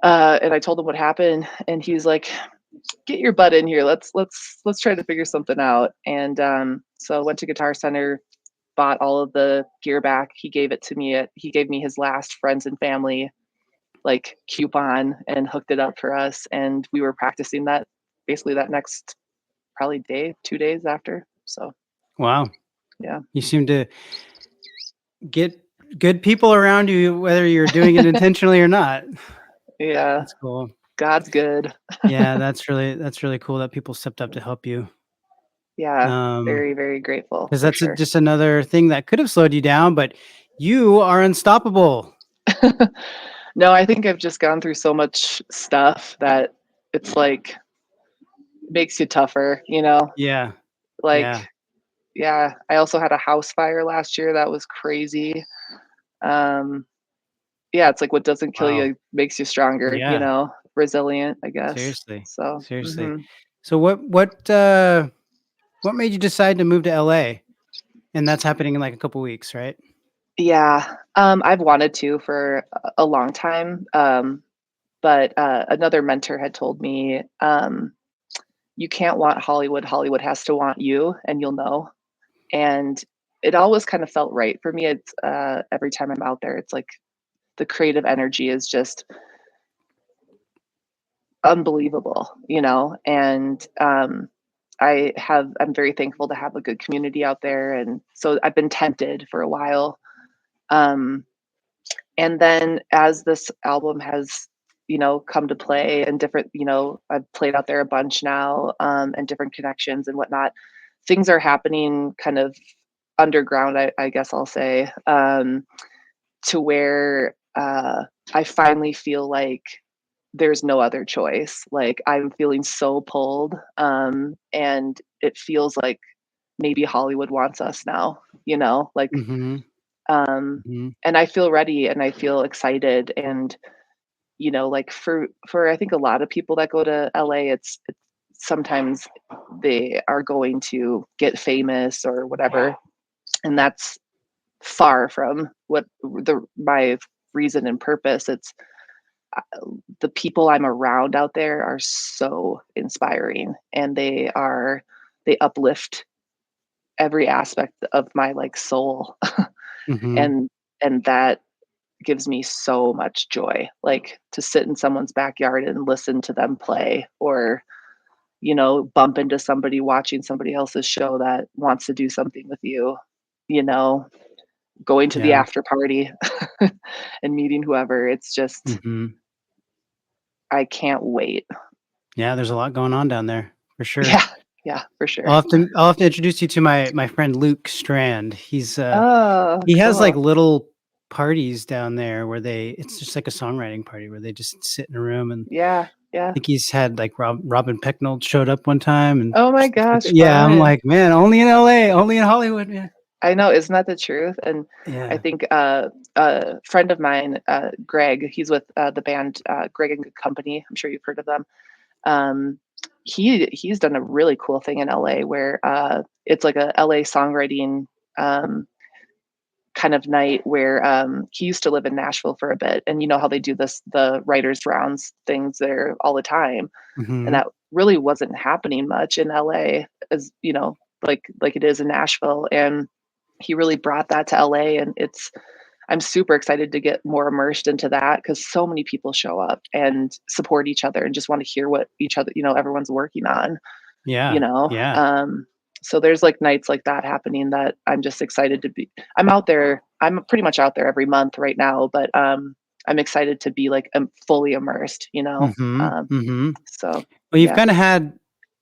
Speaker 5: I told him what happened, and he's like, "Get your butt in here. Let's try to figure something out." And so I went to Guitar Center, bought all of the gear back. He gave it to me. He gave me his last friends and family like coupon and hooked it up for us, and we were practicing that basically that next probably 2 days after. So
Speaker 1: Wow.
Speaker 5: yeah.
Speaker 1: You seem to get good people around you, whether you're doing it intentionally or not.
Speaker 5: Yeah,
Speaker 1: That's cool.
Speaker 5: God's good.
Speaker 1: Yeah, that's really cool that people stepped up to help you.
Speaker 5: Yeah, very, very grateful
Speaker 1: Because
Speaker 5: for
Speaker 1: that's
Speaker 5: sure.
Speaker 1: just another thing that could have slowed you down, but you are unstoppable.
Speaker 5: No, I think I've just gone through so much stuff that it's like makes you tougher,
Speaker 1: Yeah.
Speaker 5: like,
Speaker 1: Yeah.
Speaker 5: yeah, I also had a house fire last year that was crazy. um yeah, it's like what doesn't kill
Speaker 1: Wow.
Speaker 5: you makes you stronger,
Speaker 1: Yeah.
Speaker 5: resilient, I guess.
Speaker 1: Seriously.
Speaker 5: So
Speaker 1: Seriously. So what made you decide to move to LA? And that's happening in like a couple weeks, right?
Speaker 5: yeah, I've wanted to for a long time. But another mentor had told me, you can't want Hollywood. Hollywood has to want you, and you'll know. And it always kind of felt right for me. It's every time I'm out there, it's like the creative energy is just unbelievable, And I'm very thankful to have a good community out there, and so I've been tempted for a while. Um, and then as this album has come to play, and different, I've played out there a bunch now, and different connections and whatnot, things are happening kind of underground, I guess I'll say, to where I finally feel like there's no other choice. Like I'm feeling so pulled, and it feels like maybe Hollywood wants us now, like,
Speaker 1: Mm-hmm.
Speaker 5: um,
Speaker 1: Mm-hmm.
Speaker 5: and I feel ready and I feel excited. And like for I think a lot of people that go to LA, it's sometimes they are going to get famous or whatever, and that's far from what my reason and purpose. It's the people I'm around out there are so inspiring, and they uplift every aspect of my like soul.
Speaker 1: Mm-hmm.
Speaker 5: and that gives me so much joy. Like to sit in someone's backyard and listen to them play, or bump into somebody watching somebody else's show that wants to do something with you, you know, going to the
Speaker 1: Yeah.
Speaker 5: after party and meeting whoever. It's just,
Speaker 1: hmm
Speaker 5: I can't wait.
Speaker 1: Yeah, there's a lot going on down there for sure.
Speaker 5: Yeah. Yeah, for sure.
Speaker 1: I'll have to introduce you to my friend Luke Strand.
Speaker 5: Oh,
Speaker 1: He has like
Speaker 5: cool.
Speaker 1: little parties down there where it's just like a songwriting party where they just sit in a room, and
Speaker 5: Yeah.
Speaker 1: I
Speaker 5: Yeah.
Speaker 1: think he's had like Robin Pecknold showed up one time, and
Speaker 5: Oh my
Speaker 1: stuff like
Speaker 5: gosh,
Speaker 1: that. Yeah, I'm
Speaker 5: fun.
Speaker 1: like, man, only in LA, only in Hollywood, man.
Speaker 5: I know, isn't that the truth? And I
Speaker 1: Yeah.
Speaker 5: think a friend of mine, Greg, he's with the band Greg and Good Company. I'm sure you've heard of them. Um, he's done a really cool thing in LA where it's like a LA songwriting um, kind of night where he used to live in Nashville for a bit, and you know how they do the writers rounds things there all the time, and
Speaker 1: hmm
Speaker 5: that really wasn't happening much in LA, as like it is in Nashville. And he really brought that to LA, and I'm super excited to get more immersed into that because so many people show up and support each other and just want to hear what each other, everyone's working on, you
Speaker 1: Yeah.
Speaker 5: know.
Speaker 1: Yeah.
Speaker 5: So there's like nights like that happening that I'm just excited to be. I'm out there. I'm pretty much out there every month right now, but I'm excited to be like fully immersed,
Speaker 1: hmm hmm
Speaker 5: So
Speaker 1: Well, you've
Speaker 5: yeah,
Speaker 1: kind of had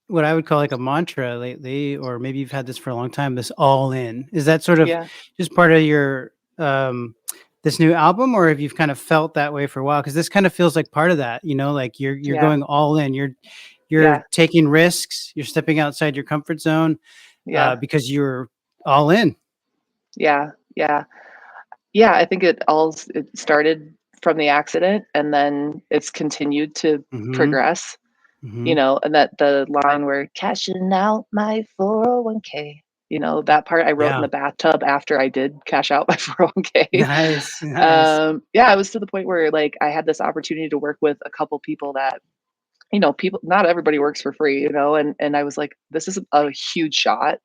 Speaker 1: what I would call like a mantra lately, or maybe you've had this for a long time, this all in. Is that sort of
Speaker 5: yeah,
Speaker 1: just part of your this new album, or have you kind of felt that way for a while? Because this kind of feels like part of that, like you're
Speaker 5: yeah,
Speaker 1: going all in. You're
Speaker 5: yeah,
Speaker 1: taking risks, you're stepping outside your comfort zone
Speaker 5: yeah,
Speaker 1: because you're all in.
Speaker 5: yeah, yeah. Yeah, I think it started from the accident, and then it's continued to
Speaker 1: hmm
Speaker 5: progress,
Speaker 1: hmm
Speaker 5: and that the line where cashing out my 401k, that part I wrote in
Speaker 1: Yeah.
Speaker 5: the bathtub after I did cash out my 401k.
Speaker 1: Nice. Nice.
Speaker 5: Yeah, I was to the point where like I had this opportunity to work with a couple people that, people, not everybody works for free, and I was like, this is a huge shot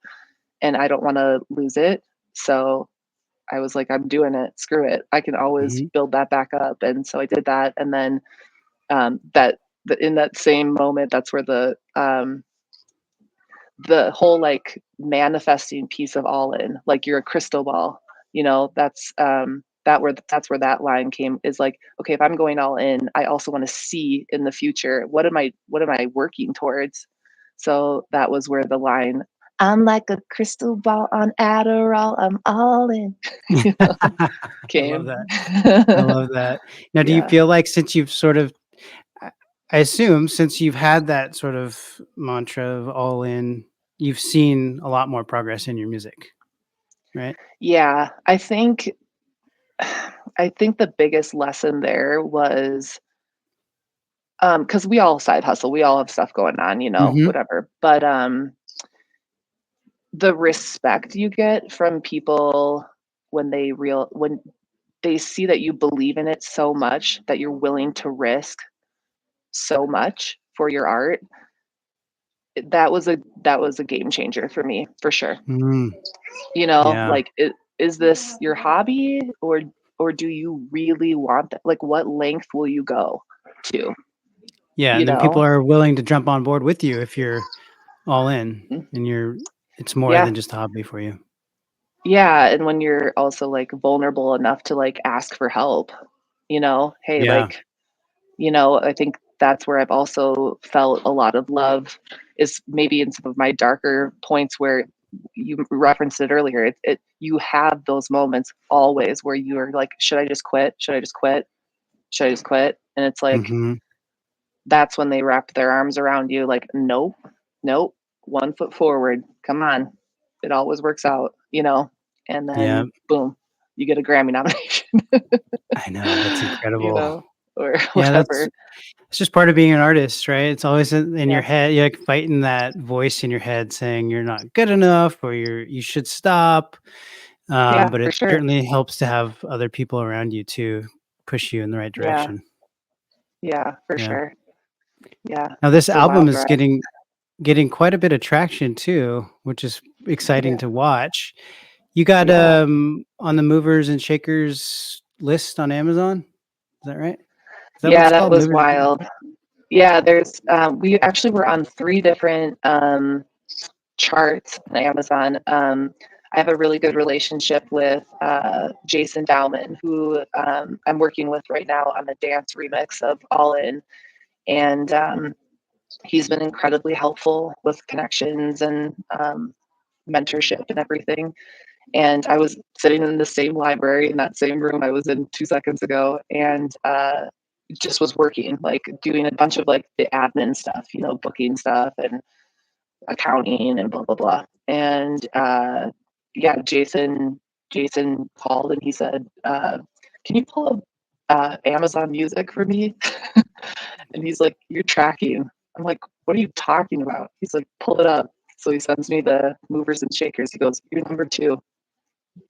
Speaker 5: and I don't want to lose it. So I was like, I'm doing it. Screw it. I can always
Speaker 1: hmm
Speaker 5: build that back up. And so I did that. And then that in that same moment, that's where the whole like manifesting piece of all in, like you're a crystal ball, that's where that line came, is like, okay, if I'm going all in, I also want to see in the future, what am I working towards? So that was where the line, I'm like a crystal ball on Adderall, I'm all in,
Speaker 1: I love
Speaker 5: came.
Speaker 1: that. I love that. Now, do you
Speaker 5: Yeah.
Speaker 1: feel like since you've sort of, I I assume since you've had that sort of mantra of all in, you've seen a lot more progress in your music, right?
Speaker 5: Yeah. I think the biggest lesson there was, because we all side hustle, we all have stuff going on,
Speaker 1: hmm
Speaker 5: whatever. But the respect you get from people when they see that you believe in it so much that you're willing to risk so much for your art, that was a game changer for me, for sure.
Speaker 1: Mm, yeah.
Speaker 5: Like, is this your hobby, or do you really want that? Like, what length will you go to?
Speaker 1: Yeah.
Speaker 5: You
Speaker 1: And then people
Speaker 5: know?
Speaker 1: are willing to jump on board with you if you're all in
Speaker 5: Mm,
Speaker 1: and it's more
Speaker 5: yeah.
Speaker 1: than just a hobby for you.
Speaker 5: Yeah, and when you're also, like, vulnerable enough to, like, ask for help, "Hey,
Speaker 1: Yeah.
Speaker 5: like," I think that's where I've also felt a lot of love, is maybe in some of my darker points where you referenced it earlier. You have those moments always where you are like, "Should I just quit? Should I just quit? Should I just quit?" And it's like,
Speaker 1: hmm
Speaker 5: that's when they wrap their arms around you like, "Nope, nope, 1 foot forward. Come on. It always works out," and
Speaker 1: Yeah.
Speaker 5: then boom, you get a Grammy nomination,
Speaker 1: I know. That's
Speaker 5: you
Speaker 1: incredible.
Speaker 5: know, or
Speaker 1: Yeah.
Speaker 5: whatever.
Speaker 1: It's just part of being an artist, right? It's always in your
Speaker 5: Yeah.
Speaker 1: head. You're like fighting that voice in your head saying you're not good enough or you should stop.
Speaker 5: Yeah,
Speaker 1: But
Speaker 5: for
Speaker 1: it
Speaker 5: sure.
Speaker 1: certainly helps to have other people around you to push you in the right
Speaker 5: Yeah.
Speaker 1: direction.
Speaker 5: Yeah, for
Speaker 1: Yeah.
Speaker 5: sure. Yeah.
Speaker 1: Now this
Speaker 5: It's a
Speaker 1: album
Speaker 5: wild
Speaker 1: is
Speaker 5: ride.
Speaker 1: getting quite a bit of traction too, which is exciting
Speaker 5: Yeah.
Speaker 1: to watch. You got
Speaker 5: Yeah.
Speaker 1: on the Movers and Shakers list on Amazon. Is that right? Is that what
Speaker 5: Yeah,
Speaker 1: it's
Speaker 5: that
Speaker 1: called?
Speaker 5: was
Speaker 1: Movers and
Speaker 5: wild. Yeah, there's we actually were on 3 different charts on Amazon. I have a really good relationship with Jason Dowman, who I'm working with right now on the dance remix of All In. And he's been incredibly helpful with connections and mentorship and everything. And I was sitting in the same library in that same room I was in 2 seconds ago, and just was working, like doing a bunch of like the admin stuff, booking stuff and accounting and blah blah blah. And yeah, Jason called and he said, "Can you pull up Amazon Music for me?" And he's like, "You're tracking." I'm like, "What are you talking about?" He's like, "Pull it up." So he sends me the movers and shakers. He goes, "You're number 2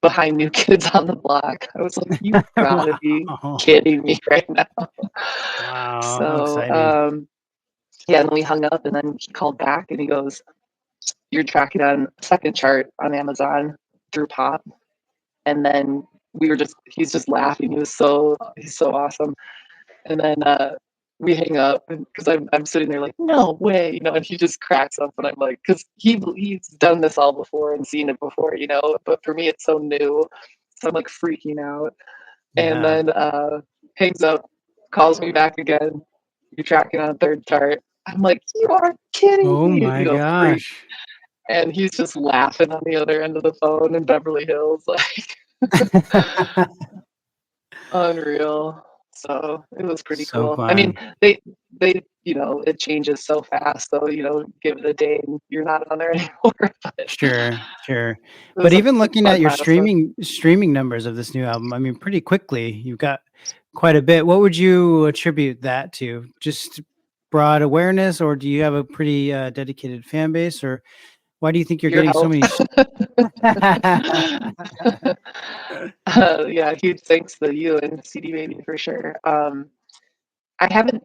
Speaker 5: behind New Kids on the Block." I was like, "You gotta be
Speaker 1: Wow.
Speaker 5: kidding me right now."
Speaker 1: Wow. How
Speaker 5: So
Speaker 1: exciting.
Speaker 5: yeah, and then we hung up, and then he called back and he goes, "You're tracking on second chart on Amazon through pop." And then he's just laughing. He's so awesome. And then we hang up because I'm sitting there like, "No way," and he just cracks up and I'm like, because he's done this all before and seen it before, but for me it's so new. So I'm like freaking out. And
Speaker 1: Yeah.
Speaker 5: then hangs up, calls me back again. "You're tracking on third chart." I'm like, "You are kidding
Speaker 1: Oh
Speaker 5: me,"
Speaker 1: my
Speaker 5: freak.
Speaker 1: gosh.
Speaker 5: And he's just laughing on the other end of the phone in Beverly Hills, like unreal. So it was pretty
Speaker 1: So
Speaker 5: cool. I mean,
Speaker 1: fun.
Speaker 5: they it changes so fast. So give it a day and you're not on there anymore. But it
Speaker 1: Sure, sure. But
Speaker 5: was a
Speaker 1: even looking
Speaker 5: fun
Speaker 1: at your
Speaker 5: milestone.
Speaker 1: streaming numbers of this new album, I mean, pretty quickly, you've got quite a bit. What would you attribute that to? Just broad awareness, or do you have a pretty dedicated fan base, or why do you think you're
Speaker 5: Your
Speaker 1: getting so
Speaker 5: help.
Speaker 1: many?
Speaker 5: Yeah, huge thanks to you and CD Baby for sure. I haven't,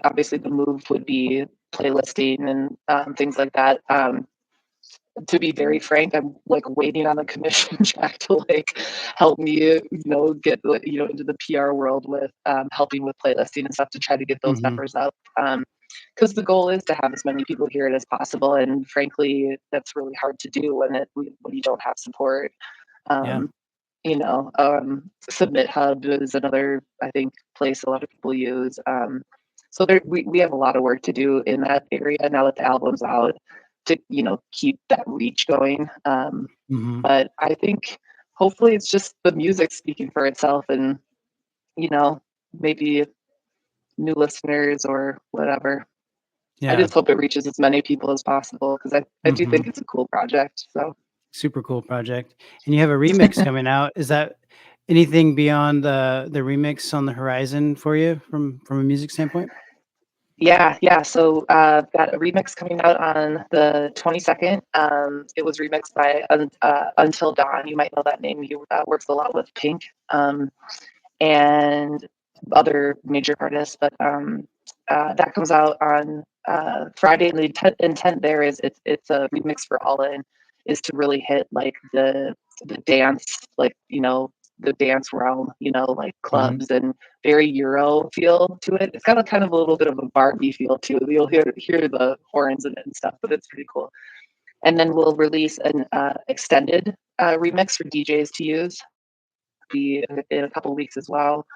Speaker 5: obviously the move would be playlisting and things like that. To be very frank, I'm like waiting on the commission track to like help me, get into the PR world with helping with playlisting and stuff to try to get those
Speaker 1: Mhm.
Speaker 5: numbers up. Because the goal is to have as many people hear it as possible, and frankly, that's really hard to do when you don't have support.
Speaker 1: Yeah.
Speaker 5: Um, Submit Hub is another, I think, place a lot of people use. So we have a lot of work to do in that area now that the album's out to, keep that reach going.
Speaker 1: Mhm.
Speaker 5: But I think hopefully it's just the music speaking for itself and, you know, maybe new listeners or whatever. I
Speaker 1: Yeah.
Speaker 5: just hope it reaches as many people as possible because I do think
Speaker 1: Mhm.
Speaker 5: it's a cool project. So
Speaker 1: Super cool project. And you have a remix coming out. Is that anything beyond the remix on the horizon for you from a music standpoint?
Speaker 5: yeah. So got a remix coming out on the 22nd. It was remixed by Until Dawn. You might know that name. He works a lot with Pink and other major artists. But that comes out on Friday. And the intent there is it's a remix for All In, is to really hit like the dance, like the dance realm, like
Speaker 1: Mhm.
Speaker 5: clubs and very Euro feel to it. It's got a kind of a little bit of a Barbie feel too. You'll hear the horns in it and stuff, but it's pretty cool. And then we'll release an extended remix for DJs to use be in a couple weeks as well.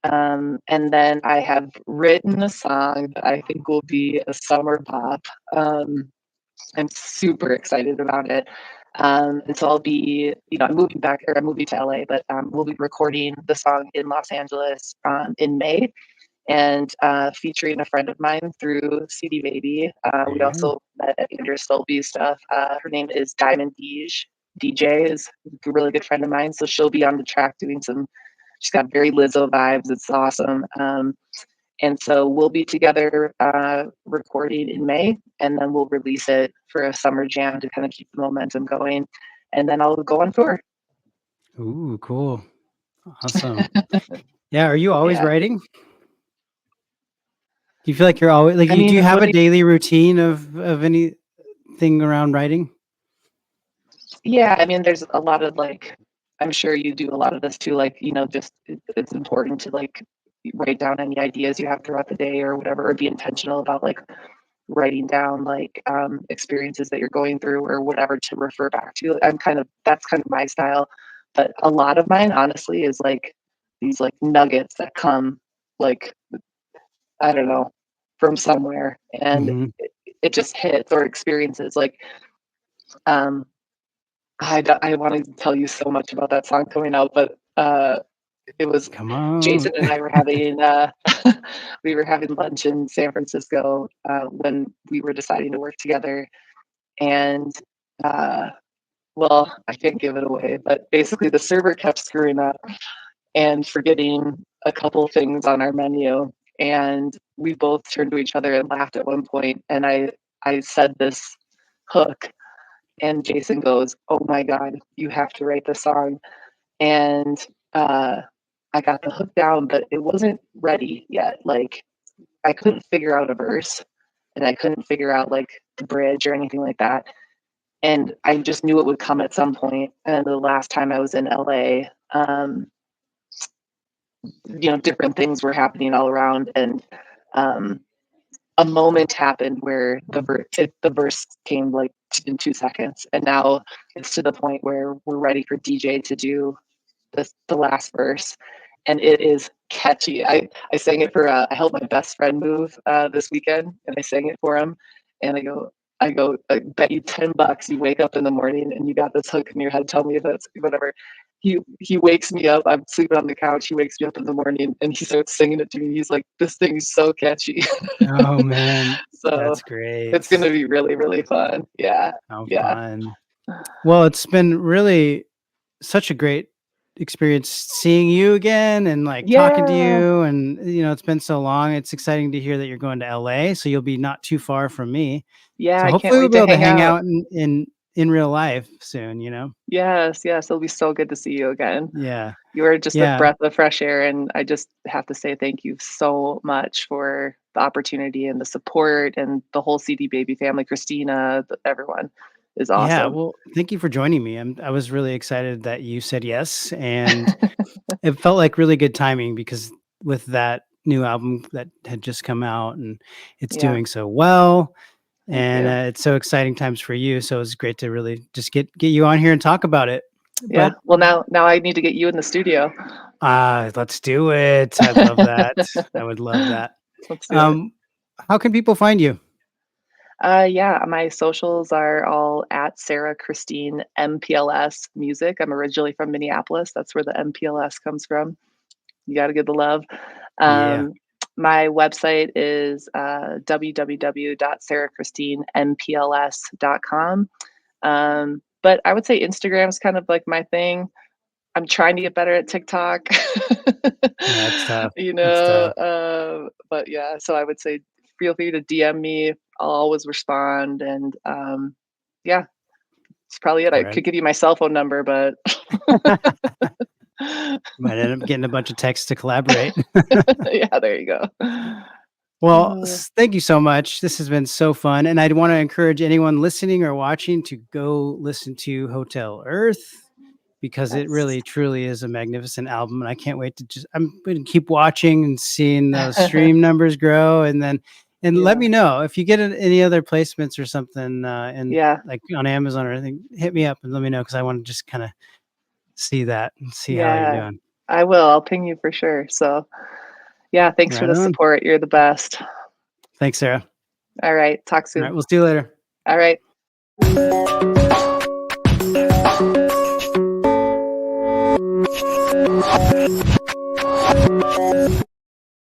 Speaker 5: And then I have written a song that I think will be a summer pop. I'm super excited about it. And so I'll be, I'm moving to LA, but we'll be recording the song in Los Angeles in May and featuring a friend of mine through CD Baby.
Speaker 1: There
Speaker 5: We
Speaker 1: you go.
Speaker 5: also met at Andrew Stolby's stuff. Her name is Diamond Deej. DJ is a really good friend of mine. So she'll be on the track doing she's got very Lizzo vibes. It's awesome. And so we'll be together recording in May, and then we'll release it for a summer jam to kind of keep the momentum going. And then I'll go on tour.
Speaker 1: Ooh, cool. Awesome. Yeah, are you always
Speaker 5: Yeah.
Speaker 1: writing? Do you feel like you're always like
Speaker 5: I
Speaker 1: do you
Speaker 5: mean,
Speaker 1: have
Speaker 5: what
Speaker 1: a
Speaker 5: do
Speaker 1: daily routine of anything around writing?
Speaker 5: yeah, I mean, there's a lot of like I'm sure you do a lot of this too. Like, just it's important to like write down any ideas you have throughout the day or whatever, or be intentional about like writing down like experiences that you're going through or whatever to refer back to. That's kind of my style. But a lot of mine, honestly, is like these like nuggets that come like, I don't know, from somewhere, and
Speaker 1: Mhm.
Speaker 5: it just hits, or experiences like um I wanted to tell you so much about that song coming out, but it was
Speaker 1: Come on.
Speaker 5: Jason and I were having we were having lunch in San Francisco when we were deciding to work together, and uh, well, I can't give it away, but basically the server kept screwing up and forgetting a couple things on our menu, and we both turned to each other and laughed at one point, and I said this hook, and Jason goes, "Oh my God, you have to write this song." And uh, I got the hook down, but it wasn't ready yet. Like, I couldn't figure out a verse, and I couldn't figure out like the bridge or anything like that. And I just knew it would come at some point. And the last time I was in LA, different things were happening all around, and um, a moment happened where the verse came like in 2 seconds, and now it's to the point where we're ready for DJ to do the last verse, and it is catchy. I sang it for I helped my best friend move this weekend, and I sang it for him, and I bet you $10 you wake up in the morning and you got this hook in your head. Tell me if that's whatever. He wakes me up. I'm sleeping on the couch. He wakes me up in the morning and he starts singing it to me. He's like, "This thing is so catchy."
Speaker 1: Oh man,
Speaker 5: So
Speaker 1: that's great.
Speaker 5: it's gonna be really, really fun. Yeah.
Speaker 1: How
Speaker 5: Yeah.
Speaker 1: fun. Well, it's been really such a great experience seeing you again and like talking to
Speaker 5: Yeah.
Speaker 1: you, and it's been so long. It's exciting to hear that you're going to LA, so you'll be not too far from me.
Speaker 5: Yeah.
Speaker 1: So
Speaker 5: I can't
Speaker 1: hopefully we'll
Speaker 5: wait
Speaker 1: be
Speaker 5: to
Speaker 1: able to
Speaker 5: hang
Speaker 1: hang
Speaker 5: out.
Speaker 1: out in real life soon,
Speaker 5: Yes. Yes. It'll be so good to see you again.
Speaker 1: Yeah.
Speaker 5: You are just a
Speaker 1: Yeah.
Speaker 5: breath of fresh air, and I just have to say thank you so much for the opportunity and the support, and the whole CD Baby family, Christina, everyone is
Speaker 1: Yeah,
Speaker 5: awesome.
Speaker 1: well, thank you for joining me. I was really excited that you said yes, and it felt like really good timing because with that new album that had just come out and it's
Speaker 5: Yeah,
Speaker 1: doing so well,
Speaker 5: thank
Speaker 1: and
Speaker 5: you.
Speaker 1: it's so exciting times for you. So it's great to really just get you on here and talk about it.
Speaker 5: Yeah.
Speaker 1: But
Speaker 5: Well, now I need to get you in the studio.
Speaker 1: let's do it. I'd love that. I would love that.
Speaker 5: Let's do it.
Speaker 1: Um, how can people find you?
Speaker 5: Yeah, my socials are all at Sarah Christine MPLS Music. I'm originally from Minneapolis. That's where the MPLS comes from. You got to give the love.
Speaker 1: Yeah.
Speaker 5: My website is www.sarahchristinempls.com. But I would say Instagram is kind of like my thing. I'm trying to get better at TikTok.
Speaker 1: Yeah, it's tough. It's tough.
Speaker 5: But yeah, so I would say feel free to DM me. I'll always respond. And yeah, it's probably it. I
Speaker 1: Right.
Speaker 5: could give you my cell phone number, but
Speaker 1: Might end up getting a bunch of texts to collaborate.
Speaker 5: yeah, there you go.
Speaker 1: Well, thank you so much. This has been so fun. And I'd want to encourage anyone listening or watching to go listen to Hotel Earth because it
Speaker 5: Yes.
Speaker 1: really, truly is a magnificent album. And I can't wait to I'm going to keep watching and seeing those stream numbers grow. And let
Speaker 5: Yeah.
Speaker 1: me know if you get any other placements or something and
Speaker 5: Yeah.
Speaker 1: like on Amazon or anything, hit me up and let me know because I want to just kind of see that and see how you're
Speaker 5: Yeah,
Speaker 1: doing.
Speaker 5: I will. I'll ping you for sure. So yeah, thanks for
Speaker 1: Right
Speaker 5: the
Speaker 1: on.
Speaker 5: support. You're the best.
Speaker 1: Thanks, Sarah.
Speaker 5: All right. Talk
Speaker 1: All
Speaker 5: soon.
Speaker 1: right. We'll see you later.
Speaker 5: All right.